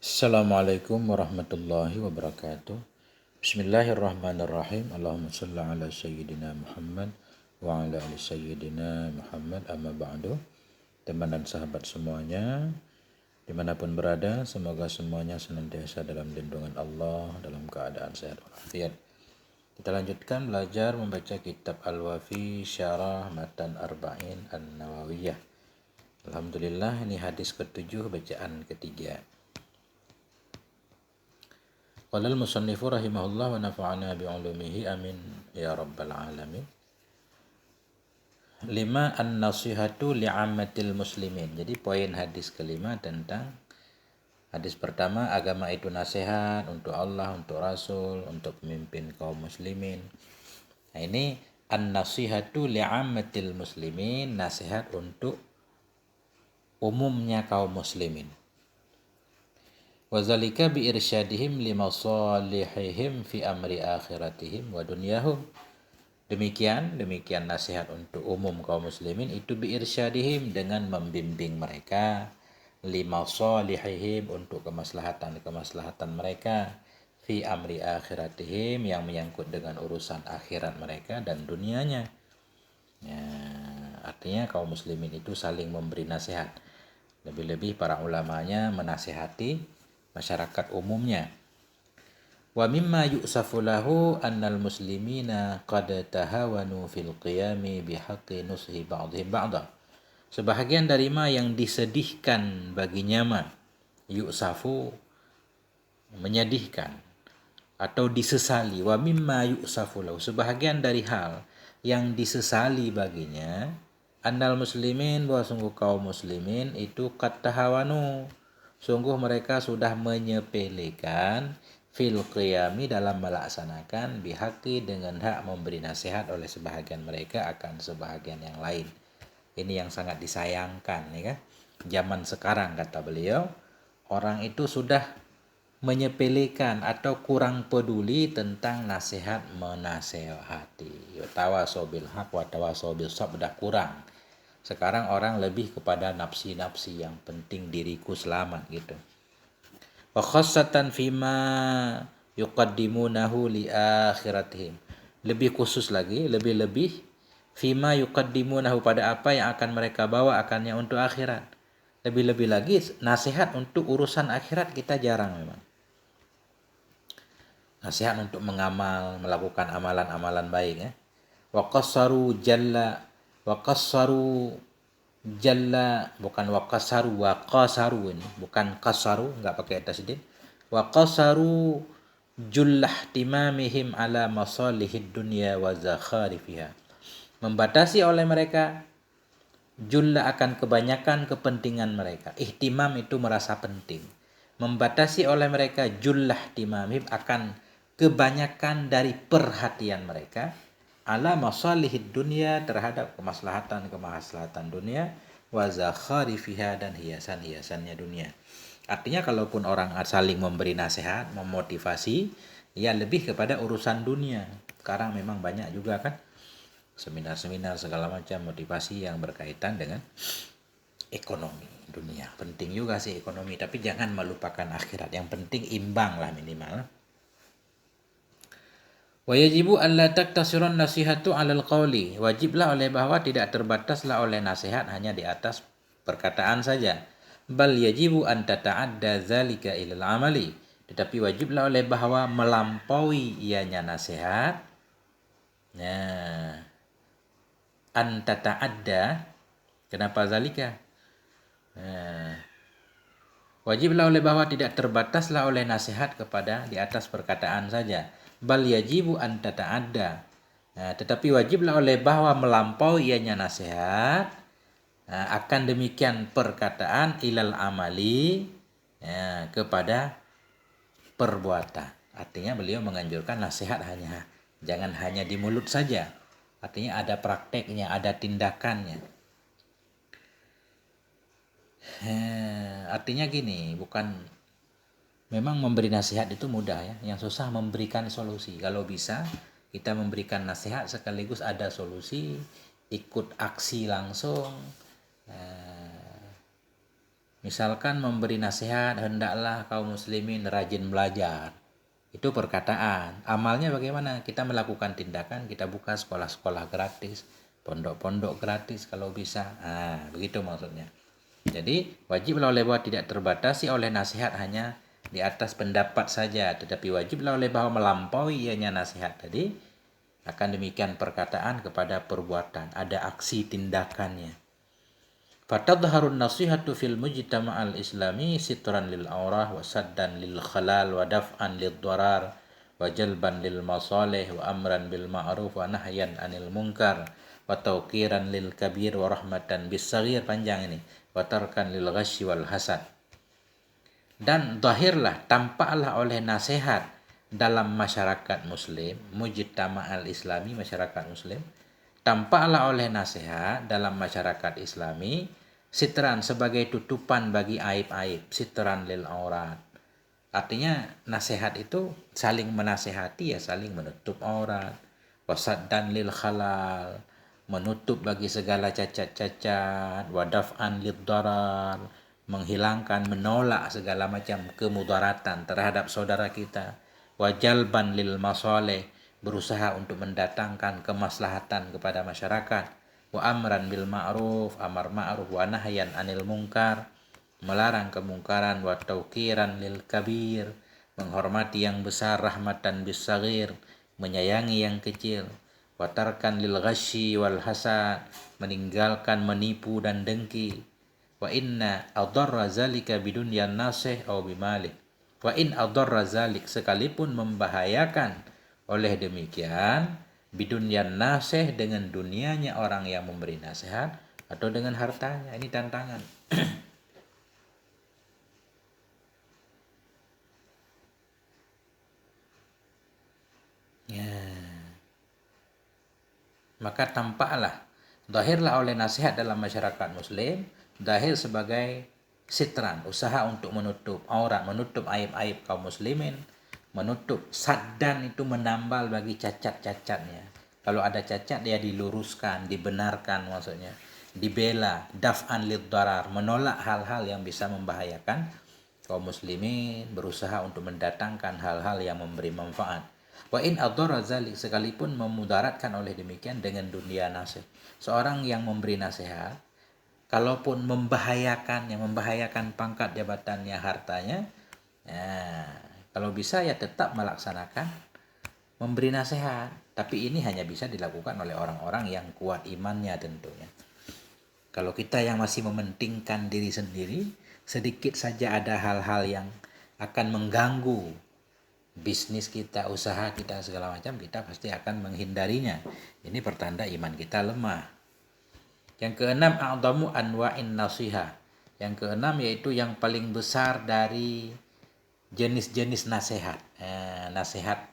Assalamualaikum warahmatullahi wabarakatuh. Bismillahirrahmanirrahim. Allahumma shalli ala sayyidina Muhammad wa ala ali sayyidina Muhammad amma ba'du. Teman dan sahabat semuanya, dimanapun berada, semoga semuanya senantiasa dalam lindungan Allah, dalam keadaan sehat walafiat. Kita lanjutkan belajar membaca kitab Al-Wafi Syarah Matan Arba'in An-Nawawiyah. Alhamdulillah, ini hadis ke-7, bacaan ketiga. Qala al-musannifu rahimahullah wa nafa'ana bi'ulumihi amin ya rabbal alamin. 5. An-nasihatu li'ammatil muslimin. Jadi poin hadis kelima tentang hadis pertama, agama itu nasihat untuk Allah, untuk Rasul, untuk pemimpin kaum muslimin. Nah ini an-nasihatu li'ammatil muslimin, nasihat untuk umumnya kaum muslimin. Wazalika bi irsyadihim limasalihihim fi amri akhiratihim wa dunyahum. Demikian nasihat untuk umum kaum muslimin itu bi irsyadihim, dengan membimbing mereka, limasalihihim, untuk kemaslahatan mereka, fi amri akhiratihim, yang menyangkut dengan urusan akhirat mereka dan dunianya. Ya, artinya kaum muslimin itu saling memberi nasihat. Lebih-lebih para ulamanya menasihati masyarakat umumnya. Wa mimma yu'safu lahu annal muslimina qad tahawanu fil qiyami bihaqqi nushi ba'dihim ba'da. Sebahagian dari yang disedihkan baginya mah, yu'safu menyedihkan atau disesali. Wa mimma yu'safu lahu, sebahagian dari hal yang disesali baginya, annal muslimin, bahwa sungguh kaum muslimin itu qad tahawanu, sungguh mereka sudah menyepelekan fil qiyami, dalam melaksanakan, bihaqi, dengan hak memberi nasihat oleh sebahagian mereka akan sebahagian yang lain. Ini yang sangat disayangkan, ya kan? Zaman sekarang, kata beliau, orang itu sudah menyepelekan atau kurang peduli tentang nasihat menasehati. Tawasau bil haq wa tawasau bis sabr, sudah kurang. Sekarang orang lebih kepada nafsi-nafsi, yang penting diriku selamat gitu. Wa khassatan fima yuqaddimunahu li akhiratihim. Lebih khusus lagi, lebih-lebih fima yuqaddimunahu, pada apa yang akan mereka bawa akannya untuk akhirat. Lebih-lebih lagi nasihat untuk urusan akhirat kita jarang memang. Nasihat untuk mengamal, melakukan amalan-amalan baik, ya. Wa qassaru jalla, bukan waqasaru, ini bukan qasaru, enggak pakai tasdid. Wa qasaru jullah timamihim ala masalihid dunya wa zakharifiha. Membatasi oleh mereka jullah, akan kebanyakan kepentingan mereka. Ihtimam itu merasa penting. Membatasi oleh mereka jullah timamihim, akan kebanyakan dari perhatian mereka, ala masalihid dunia, terhadap kemaslahatan dunia, wa zakharifiha, dan hiasan-hiasannya dunia. Artinya kalaupun orang saling memberi nasihat, memotivasi, ya lebih kepada urusan dunia. Sekarang memang banyak juga kan seminar-seminar segala macam motivasi yang berkaitan dengan ekonomi dunia. Penting juga sih ekonomi, tapi jangan melupakan akhirat. Yang penting imbang lah minimal. Wa yajibu alla taktasiran nasihatu 'alal qawli. Wajiblah oleh bahwa tidak terbataslah oleh nasihat hanya di atas perkataan saja. Bal yajibu an tata'adda zalika ilal amali. Tetapi wajiblah oleh bahwa melampaui ianya nasihat. Nah, an tata'adda, kenapa zalika? Nah, wajiblah oleh bahwa tidak terbataslah oleh nasihat kepada di atas perkataan saja. Bal yajibu an tata'adda. Nah, tetapi wajiblah oleh bahwa melampaui ianya nasihat, akan demikian perkataan, ilal amali, kepada perbuatan. Artinya beliau menganjurkan nasihat jangan hanya di mulut saja. Artinya ada prakteknya, ada tindakannya. Artinya gini, memang memberi nasihat itu mudah, ya. Yang susah memberikan solusi. Kalau bisa kita memberikan nasihat sekaligus ada solusi, ikut aksi langsung, Misalkan memberi nasihat, hendaklah kaum muslimin rajin belajar. Itu perkataan. Amalnya bagaimana? Kita melakukan tindakan, kita buka sekolah-sekolah gratis, pondok-pondok gratis kalau bisa. Begitu maksudnya. Jadi wajiblah oleh bahwa tidak terbatasi oleh nasihat hanya di atas pendapat saja, tetapi wajiblah oleh bahwa melampaui ianya nasihat tadi. Akan demikian perkataan kepada perbuatan, ada aksi tindakannya. Fatadharun nasihatu fil mujtama'al islami sitran lil aurah wa saddan lil khalal wa daf'an lid darar wa jalban lil masalih wa amran bil ma'ruf wa nahyan anil munkar wa tawqiran lil kabir wa rahmatan bis saghir. Panjang ini. Wa tarkan lil ghasyi wal hasad. Dan zahirlah, tampaklah oleh nasihat dalam masyarakat muslim, mujtama'al islami, masyarakat muslim, tampaklah oleh nasihat dalam masyarakat islami sitran sebagai tutupan bagi aib-aib, sitran lil aurat. Artinya nasihat itu saling menasehati, ya saling menutup aurat. Wasaddan lil khalal, menutup bagi segala cacat-cacat. Wadaf'an lid darar, menghilangkan, menolak segala macam kemudaratan terhadap saudara kita. Wajalban lil masalih, berusaha untuk mendatangkan kemaslahatan kepada masyarakat. Wa amran bil ma'ruf, amar ma'ruf, wa nahyan anil munkar, melarang kemungkaran. Wa tauqiran lil kabir, menghormati yang besar. Rahmatan bis saghir, menyayangi yang kecil. Wa tarkan lil ghasyi wal hasad, meninggalkan menipu dan dengki. Wa inna adarra zalika bidunyan nasih au bimalih. Wa in adarra zalik, sekalipun membahayakan oleh demikian, bidunyan nasih, dengan dunianya orang yang memberi nasihat, atau dengan hartanya. Ini tantangan. Ya. Maka tampaklah, zahirlah oleh nasihat dalam masyarakat muslim, zahir sebagai sitran, usaha untuk menutup aurat, menutup aib-aib kaum muslimin, menutup. Saddan itu menambal bagi cacat-cacatnya. Kalau ada cacat dia diluruskan, dibenarkan maksudnya, dibela. Daf'an lid darar, menolak hal-hal yang bisa membahayakan kaum muslimin, berusaha untuk mendatangkan hal-hal yang memberi manfaat. Wa in adhara zalik, sekalipun memudaratkan oleh demikian dengan dunia nasihat. Seorang yang memberi nasihat, kalaupun membahayakan, yang membahayakan pangkat jabatannya, hartanya, ya, kalau bisa ya tetap melaksanakan memberi nasihat. Tapi ini hanya bisa dilakukan oleh orang-orang yang kuat imannya tentunya. Kalau kita yang masih mementingkan diri sendiri, sedikit saja ada hal-hal yang akan mengganggu bisnis kita, usaha kita, segala macam, kita pasti akan menghindarinya. Ini pertanda iman kita lemah. Yang keenam, a'zamu anwa'in nasiha. Yang keenam yaitu yang paling besar dari jenis-jenis nasihat. Nasihat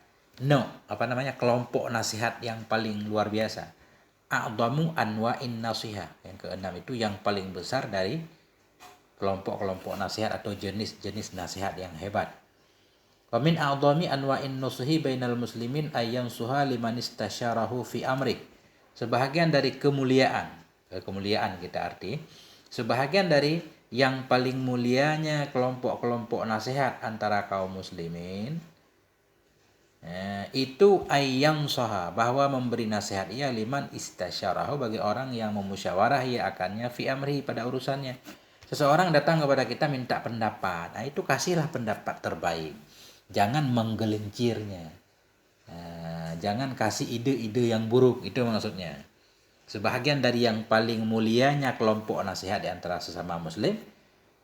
kelompok nasihat yang paling luar biasa. A'zamu anwa'in nasiha. Yang keenam itu yang paling besar dari kelompok-kelompok nasihat atau jenis-jenis nasihat yang hebat. Wa min a'zami anwa'in nusuhi bainal muslimin ayyan suha liman istasyarahu fi amrik. Sebahagian dari kemuliaan kita arti, sebahagian dari yang paling mulianya kelompok-kelompok nasihat antara kaum muslimin, itu ayyan soha, bahwa memberi nasihat ia liman istasyarahu, bagi orang yang memusyawarah ia akannya fi amri, pada urusannya. Seseorang datang kepada kita minta pendapat, itu kasihlah pendapat terbaik. Jangan menggelincirnya. Jangan kasih ide-ide yang buruk, itu maksudnya. Sebahagian dari yang paling mulianya kelompok nasihat di antara sesama muslim,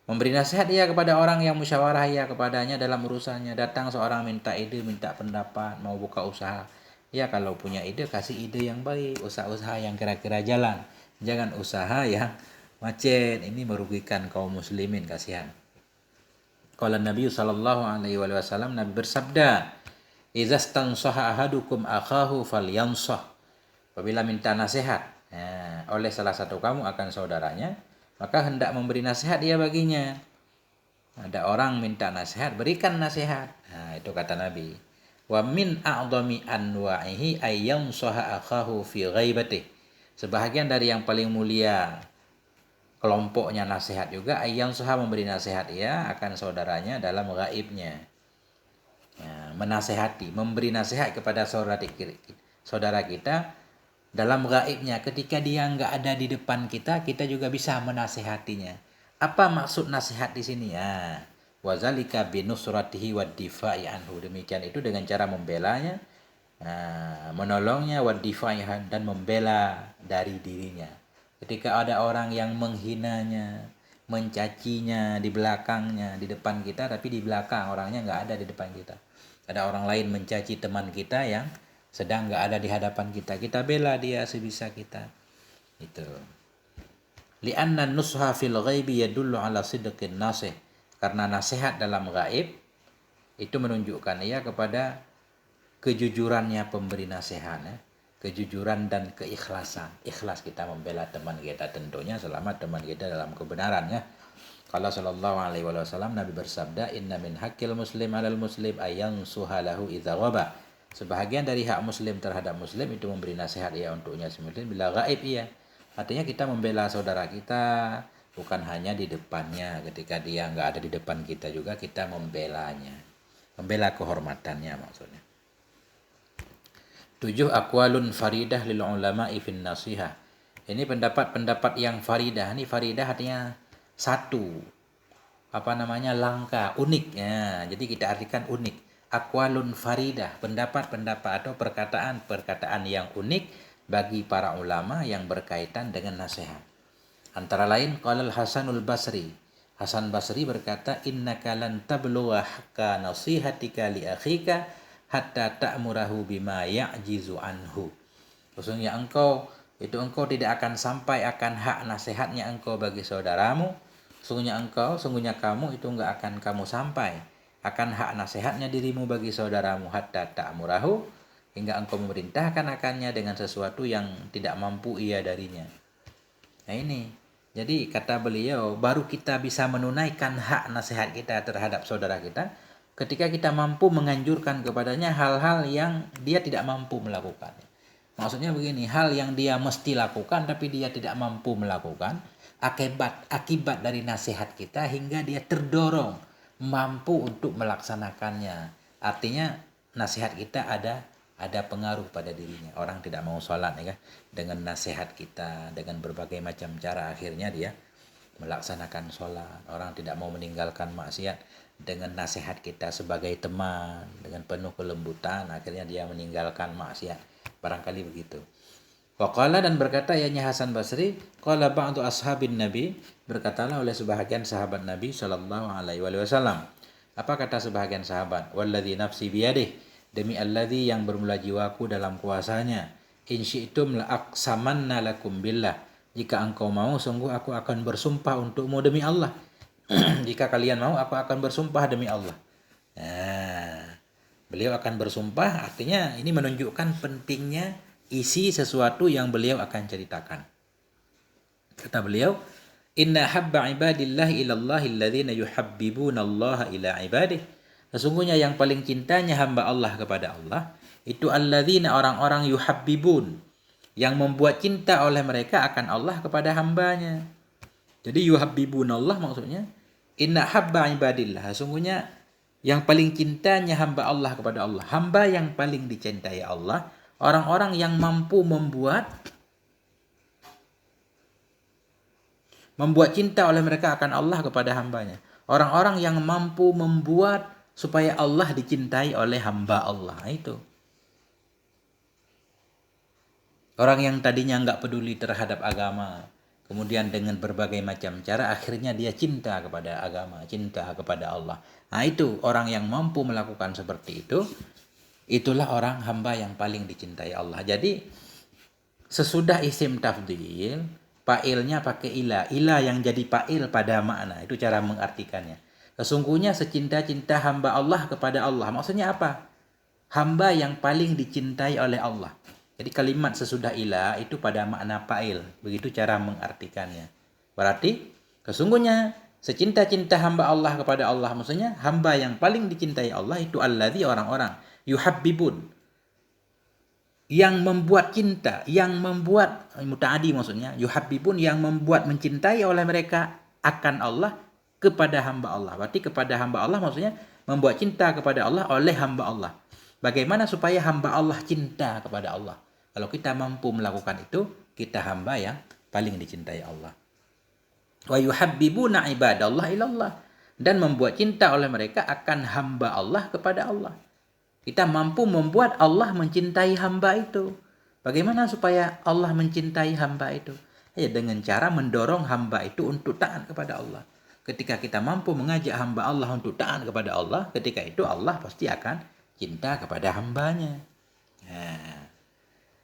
memberi nasihat ia kepada orang yang musyawarah ia kepadanya dalam urusannya. Datang seorang minta ide, minta pendapat, mau buka usaha. Ya kalau punya ide, kasih ide yang baik, usaha-usaha yang kira-kira jalan. Jangan usaha yang macet, ini merugikan kaum muslimin, kasihan. Qala Nabi sallallahu alaihi wasallam, Nabi bersabda, "Idza stansaha ahadukum akhahu falyansah." Apabila minta nasihat oleh salah satu kamu akan saudaranya, maka hendak memberi nasihat dia baginya. Ada orang minta nasihat, berikan nasihat. Itu kata Nabi. Wa min a'dhami anwa'ihi ayyansaha akhahu fi ghaibatihi. Sebahagian dari yang paling mulia kelompoknya nasihat juga, ayang suha memberi nasihat ia akan saudaranya dalam gaibnya. Ya, menasehati, memberi nasihat kepada saudara kita dalam gaibnya. Ketika dia nggak ada di depan kita, kita juga bisa menasehatinya. Apa maksud nasihat di sini? Ya, wazalika binusratihi wad-difa'i anhu. Demikian itu dengan cara membelanya, menolongnya, wad-difa'i dan membela dari dirinya. Ketika ada orang yang menghinanya, mencacinya di belakangnya, di depan kita, tapi di belakang orangnya nggak ada di depan kita. Ada orang lain mencaci teman kita yang sedang nggak ada di hadapan kita. Kita bela dia sebisa kita. Itu. Li'anna nusha fil ghaibi yadullu ala sidqin nasih. Karena nasihat dalam gaib itu menunjukkan ia kepada kejujurannya pemberi nasihat, ya. Kejujuran dan keikhlasan. Ikhlas kita membela teman kita tentunya selama teman kita dalam kebenaran, ya. Kalau sallallahu alaihi wasallam Nabi bersabda, inna min haqqil muslim 'alal muslim ayyan suhalahu idza ghaba. Sebahagian dari hak muslim terhadap muslim itu memberi nasihat ia untuknya si muslim bila gaib ia. Artinya kita membela saudara kita bukan hanya di depannya, ketika dia nggak ada di depan kita juga kita membelanya. Membela kehormatannya maksudnya. 7 aqwalun faridah lil ulama'i fin nasihah. Ini pendapat-pendapat yang faridah. Ini faridah artinya satu, langka, unik, ya. Jadi kita artikan unik. Aqwalun faridah, pendapat-pendapat atau perkataan-perkataan yang unik bagi para ulama yang berkaitan dengan nasihat. Antara lain qala Hasanul Basri. Hasan Basri berkata, innaka lan tablugha haqqa nasihatika li akhika hatta ta'murahu bima ya'jizu anhu. Sesungguhnya engkau tidak akan sampai akan hak nasihatnya engkau bagi saudaramu. Sungguhnya kamu itu enggak akan kamu sampai akan hak nasihatnya dirimu bagi saudaramu hatta ta'murahu, hingga engkau memerintahkan akannya dengan sesuatu yang tidak mampu ia darinya. Nah ini, jadi kata beliau, baru kita bisa menunaikan hak nasihat kita terhadap saudara kita ketika kita mampu menganjurkan kepadanya hal-hal yang dia tidak mampu melakukan. Maksudnya begini, hal yang dia mesti lakukan tapi dia tidak mampu melakukan, akibat dari nasihat kita hingga dia terdorong mampu untuk melaksanakannya. Artinya nasihat kita ada pengaruh pada dirinya. Orang tidak mau sholat, ya, dengan nasihat kita, dengan berbagai macam cara akhirnya dia melaksanakan sholat. Orang tidak mau meninggalkan maksiat, dengan nasihat kita sebagai teman, dengan penuh kelembutan, akhirnya dia meninggalkan maksiat. Barangkali begitu. Waqala, dan berkata ianya Hasan Basri, qala ba'du ashabin Nabi, berkatalah oleh sebahagian sahabat Nabi sallallahu alaihi wasallam. Apa kata sebahagian sahabat? Walladzi nafsi biyadih, demi alladzi yang bermula jiwaku dalam kuasanya, in syi'tum la aqsamanna lakum billah, jika engkau mau sungguh aku akan bersumpah untukmu demi Allah. Jika kalian mau aku akan bersumpah demi Allah. Nah, beliau akan bersumpah, artinya ini menunjukkan pentingnya isi sesuatu yang beliau akan ceritakan. Kata beliau, inna habba ibadillahi ilallahi alladhina yuhabbibuna Allah ila ibadih. Sesungguhnya yang paling cintanya hamba Allah kepada Allah itu alladzina, orang-orang yuhabbibun, yang membuat cinta oleh mereka akan Allah kepada hambanya. Jadi yuhabbibun Allah maksudnya inna habba ibadillah, sesungguhnya yang paling cintanya hamba Allah kepada Allah, hamba yang paling dicintai Allah, orang-orang yang mampu membuat cinta oleh mereka akan Allah kepada hambanya. Orang-orang yang mampu membuat supaya Allah dicintai oleh hamba Allah. Itu. Orang yang tadinya nggak peduli terhadap agama, kemudian dengan berbagai macam cara akhirnya dia cinta kepada agama, cinta kepada Allah. Nah itu orang yang mampu melakukan seperti itu. Itulah orang hamba yang paling dicintai Allah. Jadi sesudah isim tafdhil, fa'ilnya pakai ila. Ila yang jadi fa'il pada makna. Itu cara mengartikannya. Sesungguhnya secinta-cinta hamba Allah kepada Allah. Maksudnya apa? Hamba yang paling dicintai oleh Allah. Jadi kalimat sesudah ila itu pada makna fa'il. Begitu cara mengartikannya. Berarti sesungguhnya secinta-cinta hamba Allah kepada Allah. Maksudnya hamba yang paling dicintai Allah itu alladzi, orang-orang yuhabbibun, yang membuat cinta, yang membuat mutaadi maksudnya, yuhabbibun yang membuat mencintai oleh mereka akan Allah kepada hamba Allah. Berarti kepada hamba Allah maksudnya membuat cinta kepada Allah oleh hamba Allah. Bagaimana supaya hamba Allah cinta kepada Allah? Kalau kita mampu melakukan itu, kita hamba yang paling dicintai Allah. Wa yuhabbibuna ibadallah ilallah, dan membuat cinta oleh mereka akan hamba Allah kepada Allah. Kita mampu membuat Allah mencintai hamba itu. Bagaimana supaya Allah mencintai hamba itu? Ya, dengan cara mendorong hamba itu untuk taat kepada Allah. Ketika kita mampu mengajak hamba Allah untuk taat kepada Allah, ketika itu Allah pasti akan cinta kepada hambanya.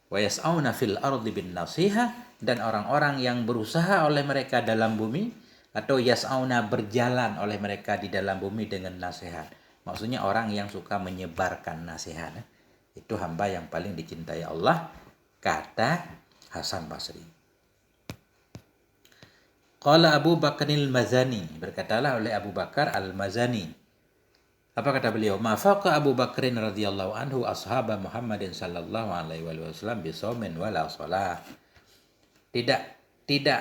Wa yas'auna fil ardi bin nasiha, dan orang-orang yang berusaha oleh mereka dalam bumi, atau yas'auna berjalan oleh mereka di dalam bumi dengan nasihat. Maksudnya orang yang suka menyebarkan nasihat. Itu hamba yang paling dicintai Allah, kata Hasan Basri. Qala Abu Bakar al-Mazani, berkatalah oleh Abu Bakar al-Mazani. Apa kata beliau? Ma faqa Abu Bakrin radhiyallahu anhu ashaba Muhammadin sallallahu alaihi wasallam bi shaumin wala shalah. Tidak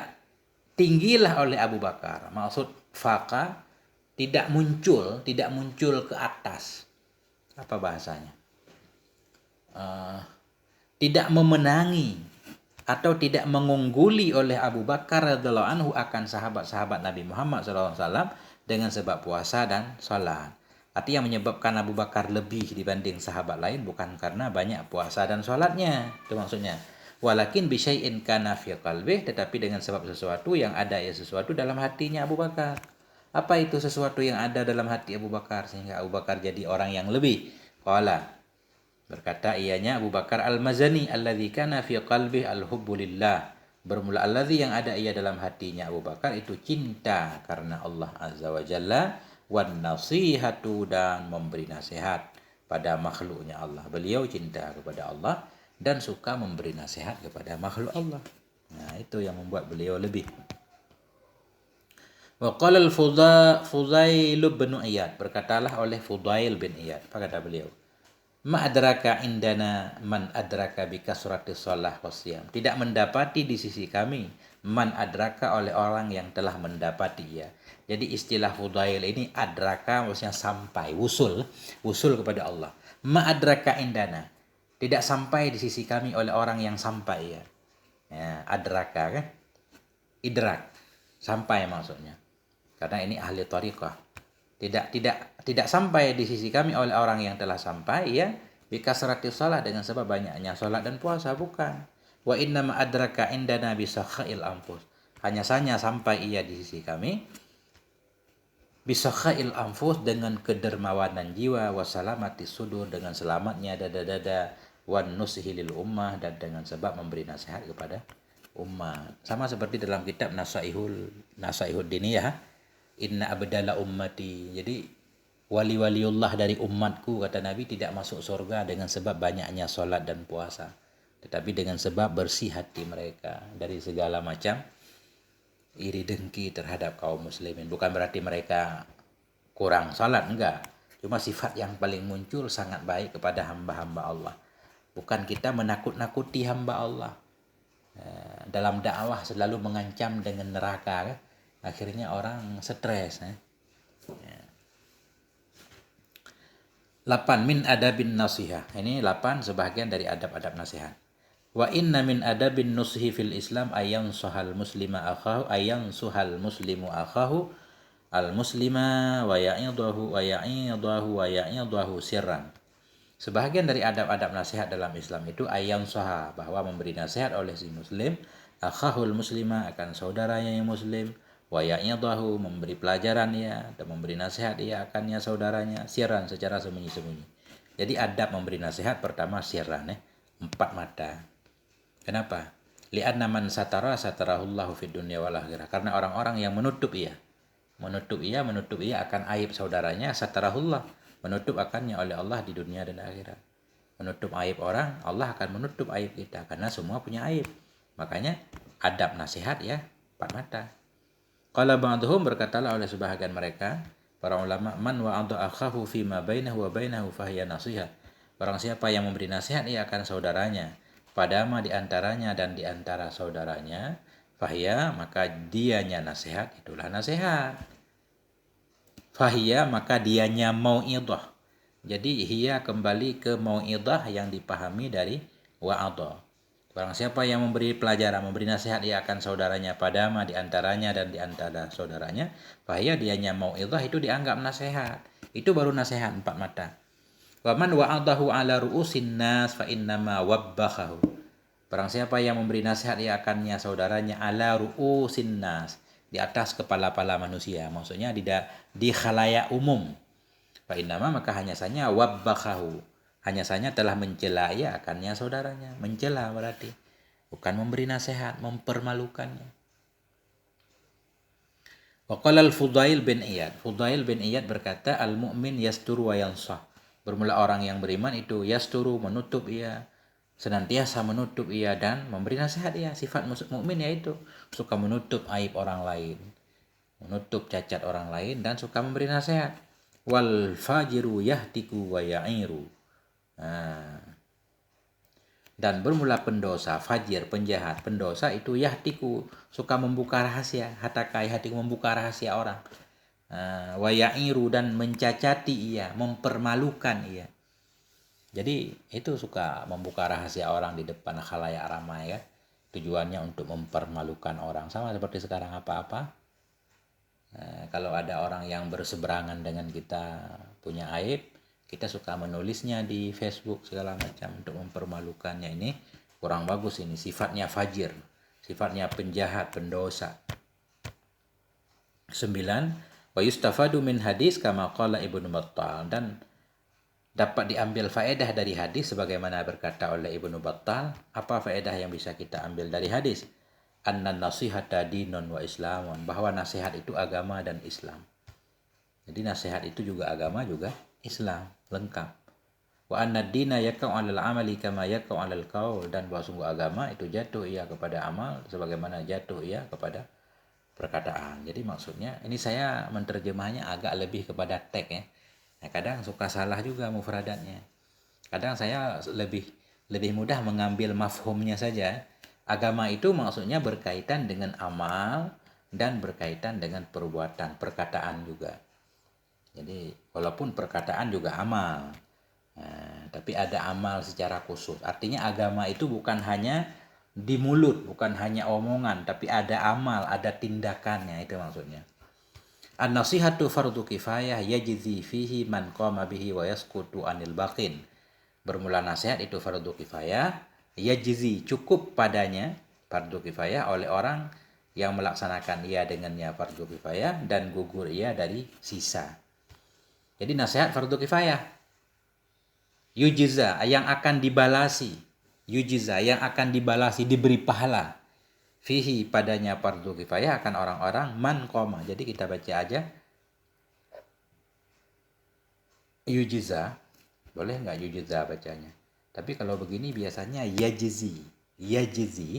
tinggilah oleh Abu Bakar. Maksud faqa tidak muncul ke atas. Apa bahasanya? Tidak memenangi atau tidak mengungguli oleh Abu Bakar radhiyallahu anhu akan sahabat-sahabat Nabi Muhammad SAW dengan sebab puasa dan salat. Artinya menyebabkan Abu Bakar lebih dibanding sahabat lain bukan karena banyak puasa dan salatnya, itu maksudnya. Walakin bisyai'in kana fi qalbih, tetapi dengan sebab sesuatu yang ada sesuatu dalam hatinya Abu Bakar. Apa itu sesuatu yang ada dalam hati Abu Bakar sehingga Abu Bakar jadi orang yang lebih? Qala, berkata ianya Abu Bakar al-Mazani, alladzi kana fi qalbi al-hubbu lillah. Bermula alladzi yang ada ia dalam hatinya Abu Bakar itu cinta karena Allah Azza wa Jalla, wan nasihatu, dan memberi nasihat pada makhluknya Allah. Beliau cinta kepada Allah dan suka memberi nasihat kepada makhluk Allah. Nah, itu yang membuat beliau lebih. Wa qala al-Fudail bin Iyad, berkatalah oleh Fudail bin Iyad, apa kata beliau? Ma adraka indana man adraka bi kasrati shalah wasiyam. Tidak mendapati di sisi kami man adraka oleh orang yang telah mendapati ia. Jadi istilah Fudail ini adraka maksudnya sampai, wusul kepada Allah. Ma adraka indana, tidak sampai di sisi kami oleh orang yang sampai ya. Ya, adraka kan? Idrak, sampai maksudnya. Karena ini ahli thariqah. Tidak sampai di sisi kami oleh orang yang telah sampai ya bi kasrati shalah, dengan sebab banyaknya salat dan puasa, bukan. Wa inna ma adraka indana bi sakhail anfus. Hanya saja sampai ia di sisi kami bi sakhail anfus, dengan kedermawanan jiwa, wa salamati sudur, dengan selamatnya dada-dada, wan nusihi lil ummah, dan dengan sebab memberi nasihat kepada umat. Sama seperti dalam kitab Nasaihud Diniyah, inna abdala ummati. Jadi wali-waliullah dari umatku, kata Nabi, tidak masuk surga dengan sebab banyaknya solat dan puasa, tetapi dengan sebab bersih hati mereka dari segala macam iri dengki terhadap kaum muslimin. Bukan berarti mereka kurang salat, enggak. Cuma sifat yang paling muncul sangat baik kepada hamba-hamba Allah. Bukan kita menakut-nakuti hamba Allah. Dalam dakwah selalu mengancam dengan neraka kan? Akhirnya orang stres. 8 min adabin nasiha. Ini 8 sebahagian dari adab-adab nasihat. Wa inna min adabin nusihi fil Islam ayang suhal muslimu akhahu al muslima wa ya'idahu sirran. Sebahagian dari adab-adab nasihat dalam Islam itu ayang suha, bahwa memberi nasihat oleh si muslim akhahul muslima, akan saudaranya yang muslim, wa ya'idahu, memberi pelajaran ya dan memberi nasihat ia akannya saudaranya, sirran, secara sembunyi-sembunyi. Jadi adab memberi nasihat pertama sirran, 4 mata. Kenapa? Li'anna man satarahullahu fid dunya wal akhirah. Karena orang-orang yang menutup ia akan aib saudaranya, satarahullah, menutup akannya oleh Allah di dunia dan akhirat. Menutup aib orang, Allah akan menutup aib kita, karena semua punya aib. Makanya adab nasihat ya 4 mata. Qala ba'dhum, berkatalah oleh sebahagian mereka para ulama, man wa'adha akhahu fima bainahu wa bainahu fahiya nasihat. Barang siapa yang memberi nasihat ia akan saudaranya, padama di antaranya dan di antara saudaranya, fahya maka dianya nasihat itulah nasihat. Fahya maka dianya mau'idhah. Jadi hiya kembali ke mau'idhah yang dipahami dari wa'adha. Barang siapa yang memberi pelajaran, memberi nasihat ia akan saudaranya, padama di antaranya dan di antara saudaranya, fahya dianya mau'idhah itu dianggap nasihat. Itu baru nasihat 4 mata. Wa man wa'adahu ala ru'usin nas fa innama wabbakhahu. Barang siapa yang memberi nasihat ia akannya saudaranya ala ru'usin nas, di atas kepala-pala manusia, maksudnya di khalayak umum. Fa innama maka hanya saja wabbakhahu, hanya saja telah mencela ia akannya saudaranya. Mencela berarti bukan memberi nasihat, mempermalukannya. Wa qala al-Fudail bin Iyad. Fudail bin Iyad berkata, al-mu'min yasturu wa yansah. Bermula orang yang beriman itu yasturu, menutup ia, senantiasa menutup ia dan memberi nasihat ia. Sifat mukmin yaitu suka menutup aib orang lain, menutup cacat orang lain dan suka memberi nasihat. Wal fajiru yahtiku wa ya'iru. Dan bermula pendosa, fajir, penjahat, pendosa itu yahtiku, suka membuka rahasia, hatakai hatiku membuka rahasia orang. Wa ya'iru dan mencacati ia, mempermalukan ia. Jadi itu suka membuka rahasia orang di depan khalayak ramai ya. Tujuannya untuk mempermalukan orang, sama seperti sekarang apa-apa. Kalau ada orang yang berseberangan dengan kita punya aib, kita suka menulisnya di Facebook segala macam untuk mempermalukannya. Ini kurang bagus, ini sifatnya fajir, sifatnya penjahat, pendosa. 9. Wa yustafadu min hadis kama qala Ibnu Battal, dan dapat diambil faedah dari hadis sebagaimana berkata oleh Ibnu Battal. Apa faedah yang bisa kita ambil dari hadis? Anna nasihata dinun wa islamun, bahwa nasihat itu agama dan Islam. Jadi nasihat itu juga agama juga Islam, lengkap. Wa anna dina yakau 'alal amali kama yakau 'alal qaul, dan bahwa sungguh agama itu jatuh ia kepada amal sebagaimana jatuh ia kepada perkataan. Jadi maksudnya ini saya menerjemahnya agak lebih kepada teks ya. Nah, kadang suka salah juga mufradatnya. Kadang saya lebih mudah mengambil mafhumnya saja. Agama itu maksudnya berkaitan dengan amal dan berkaitan dengan perbuatan, perkataan juga. Jadi walaupun perkataan juga amal, tapi ada amal secara khusus. Artinya agama itu bukan hanya di mulut, bukan hanya omongan, tapi ada amal, ada tindakannya, itu maksudnya. An-nasihatu fardu kifayah yajzi fihi man qama bihi wa yasqutu anil baqin. Bermula nasihat itu fardu kifayah, yajzi cukup padanya fardu kifayah oleh orang yang melaksanakan ia dengannya fardu kifayah dan gugur ia dari sisa. Jadi nasihat fardu kifayah. Yujiza yang akan dibalasi, yujiza yang akan dibalasi, diberi pahala. Fihi padanya fardu kifayah akan orang-orang man qoma. Jadi kita baca aja yujiza, boleh nggak yujiza bacanya? Tapi kalau begini biasanya yajzi, yajzi,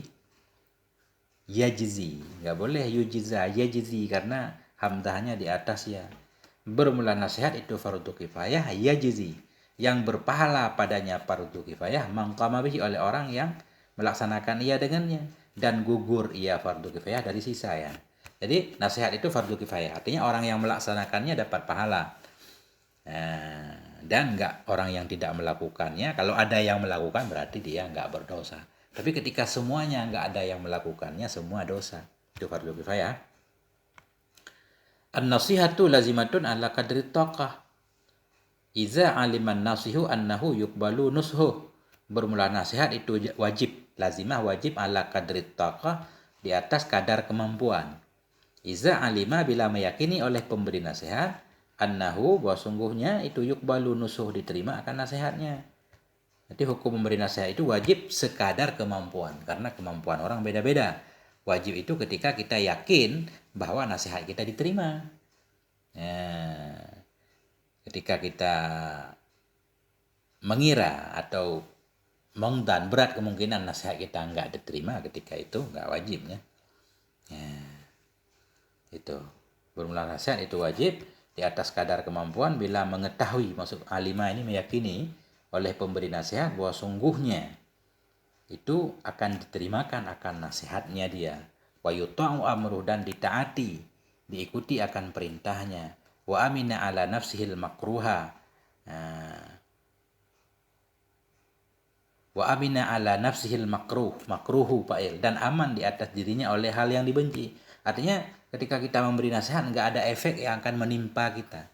yajzi. Nggak boleh yujiza, yajzi karena hamzahnya di atas ya. Bermula nasihat itu fardu kifayah, yajzi, yang berpahala padanya fardu kifayah mangqama bihi oleh orang yang melaksanakan ia dengannya dan gugur ia fardu kifayah dari sisa ya. Jadi nasihat itu fardu kifayah, artinya orang yang melaksanakannya dapat pahala. Dan enggak orang yang tidak melakukannya. Kalau ada yang melakukan berarti dia enggak berdosa. Tapi ketika semuanya enggak ada yang melakukannya, semua dosa. Itu fardu kifayah. An-nasihatu lazimatun ala qadri taqah. Iza aliman nasihu annahu yukbalu nushuh. Bermula nasihat itu wajib, lazimah wajib ala qadri taqah, di atas kadar kemampuan. Iza alima bila meyakini oleh pemberi nasihat annahu bahwa sungguhnya itu yukbalu nusuh, diterima akan nasihatnya. Jadi hukum memberi nasihat itu wajib sekadar kemampuan, karena kemampuan orang beda-beda. Wajib itu ketika kita yakin bahwa nasihat kita diterima. Ketika kita mengira atau mengdan berat kemungkinan nasihat kita enggak diterima, ketika itu enggak wajibnya. Itu bermula nasihat itu wajib di atas kadar kemampuan bila mengetahui, maksud alimah ini meyakini oleh pemberi nasihat bahwa sungguhnya itu akan diterimakan akan nasihatnya dia. Wa yuta'u amruh, dan ditaati, diikuti akan perintahnya. Wa amina ala nafsihil makruha. Wa amina ala nafsihil makruhu fa'il, dan aman di atas dirinya oleh hal yang dibenci. Artinya ketika kita memberi nasihat enggak ada efek yang akan menimpa kita.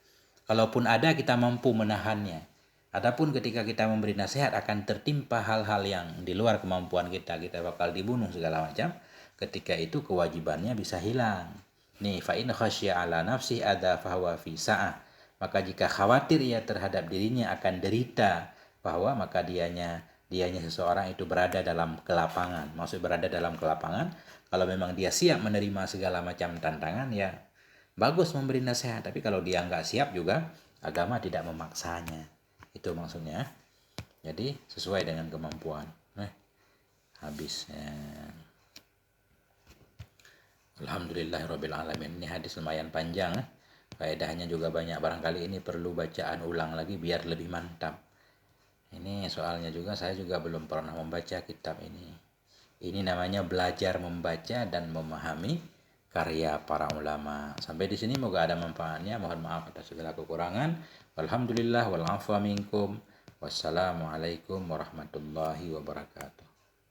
Kalaupun ada, kita mampu menahannya. Adapun ketika kita memberi nasihat akan tertimpa hal-hal yang di luar kemampuan kita bakal dibunuh segala macam. Ketika itu kewajibannya bisa hilang. Nih, fa in khasya ala nafsi ada fahuwa fi sa'ah. Maka jika khawatir ia terhadap dirinya akan derita, bahwa maka dianya seseorang itu berada dalam kelapangan. Maksud berada dalam kelapangan, kalau memang dia siap menerima segala macam tantangan, ya bagus memberi nasihat. Tapi kalau dia nggak siap juga, agama tidak memaksanya. Itu maksudnya. Jadi sesuai dengan kemampuan. Habisnya. Alhamdulillahirabbil alamin. Ini hadis lumayan panjang. Faedahnya juga banyak. Barangkali ini perlu bacaan ulang lagi biar lebih mantap. Ini soalnya juga saya juga belum pernah membaca kitab ini. Ini namanya belajar membaca dan memahami karya para ulama. Sampai di sini moga ada manfaatnya. Mohon maaf atas segala kekurangan. Walhamdulillah wal afwa minkum. Wassalamualaikum warahmatullahi wabarakatuh.